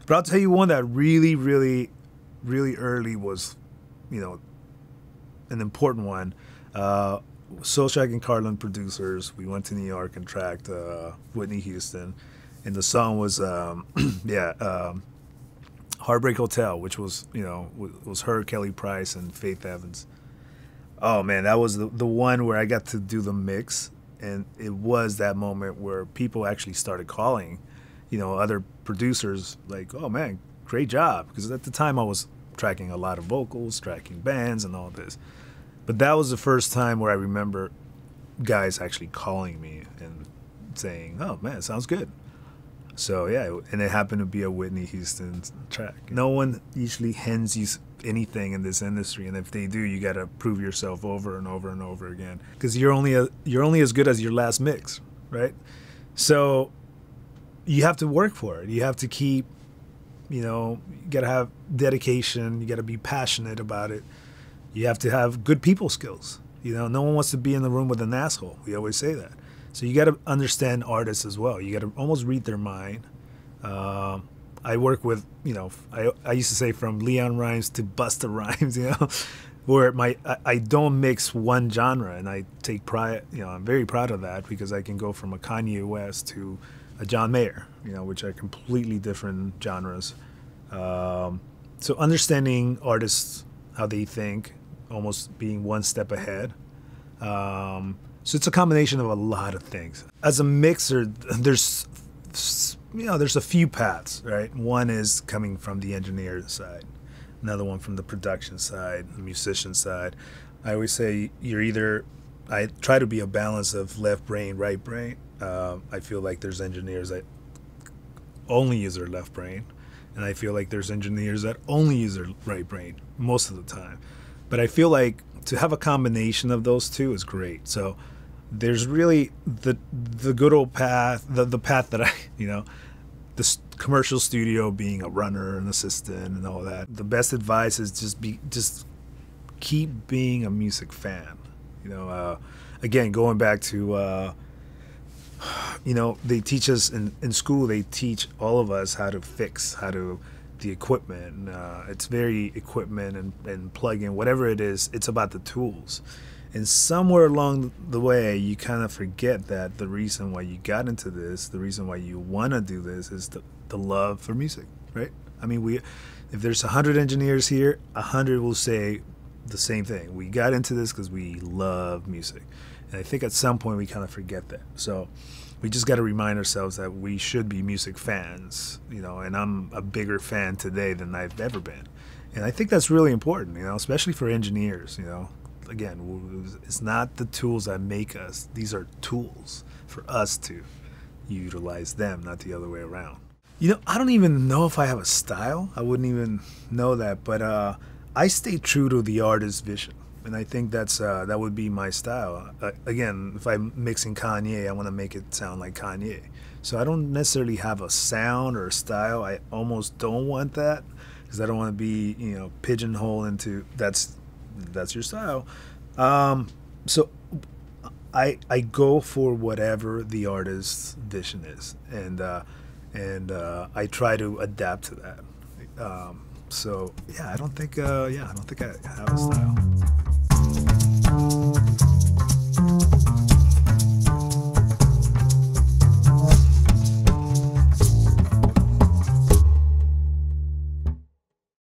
But I'll tell you one that really, really, really early was, you know, an important one. Soulshag and Carlin producers. We went to New York and tracked Whitney Houston, and the song was Heartbreak Hotel, which was, you know, was her, Kelly Price, and Faith Evans. Oh man, that was the one where I got to do the mix, and it was that moment where people actually started calling, you know, other producers like, oh man, great job, because at the time I was tracking a lot of vocals, tracking bands, and all this. But that was the first time where I remember guys actually calling me and saying, oh man, it sounds good. So yeah, and it happened to be a Whitney Houston track. No one usually hands you anything in this industry, and if they do, you gotta prove yourself over and over and over again, because you're only as good as your last mix, right? So you have to work for it. You have to keep, you know, you gotta have dedication. You gotta be passionate about it. You have to have good people skills. You know, no one wants to be in the room with an asshole. We always say that. So you got to understand artists as well. You got to almost read their mind. I work with, you know, I used to say from Leon Rhymes to Busta Rhymes, you know, where I don't mix one genre, and I take pride, you know, I'm very proud of that, because I can go from a Kanye West to a John Mayer, you know, which are completely different genres. So understanding artists, how they think, almost being one step ahead. So it's a combination of a lot of things. As a mixer, there's a few paths, right? One is coming from the engineer side, another one from the production side, the musician side. I always say I try to be a balance of left brain, right brain. I feel like there's engineers that only use their left brain, and I feel like there's engineers that only use their right brain most of the time. But I feel like to have a combination of those two is great. So there's really the good old path, the path that the commercial studio, being a runner, an assistant, and all that. The best advice is just keep being a music fan. You know, again, going back to, you know, they teach us in school, they teach all of us how to fix, the equipment. It's very equipment and plug-in, whatever it is, it's about the tools. And somewhere along the way, you kind of forget that the reason why you got into this, the reason why you want to do this, is the love for music, right? I mean, if there's 100 engineers here, 100 will say the same thing. We got into this because we love music. And I think at some point we kind of forget that. So we just got to remind ourselves that we should be music fans, you know, and I'm a bigger fan today than I've ever been. And I think that's really important, you know, especially for engineers, you know. Again, it's not the tools that make us. These are tools for us to utilize them, not the other way around. You know, I don't even know if I have a style. I wouldn't even know that. But I stay true to the artist's vision. And I think that would be my style. Again, if I'm mixing Kanye, I want to make it sound like Kanye. So I don't necessarily have a sound or a style. I almost don't want that, because I don't want to be, you know, pigeonholed into that's your style. So I go for whatever the artist's vision is, and I try to adapt to that. So yeah, I don't think I have a style.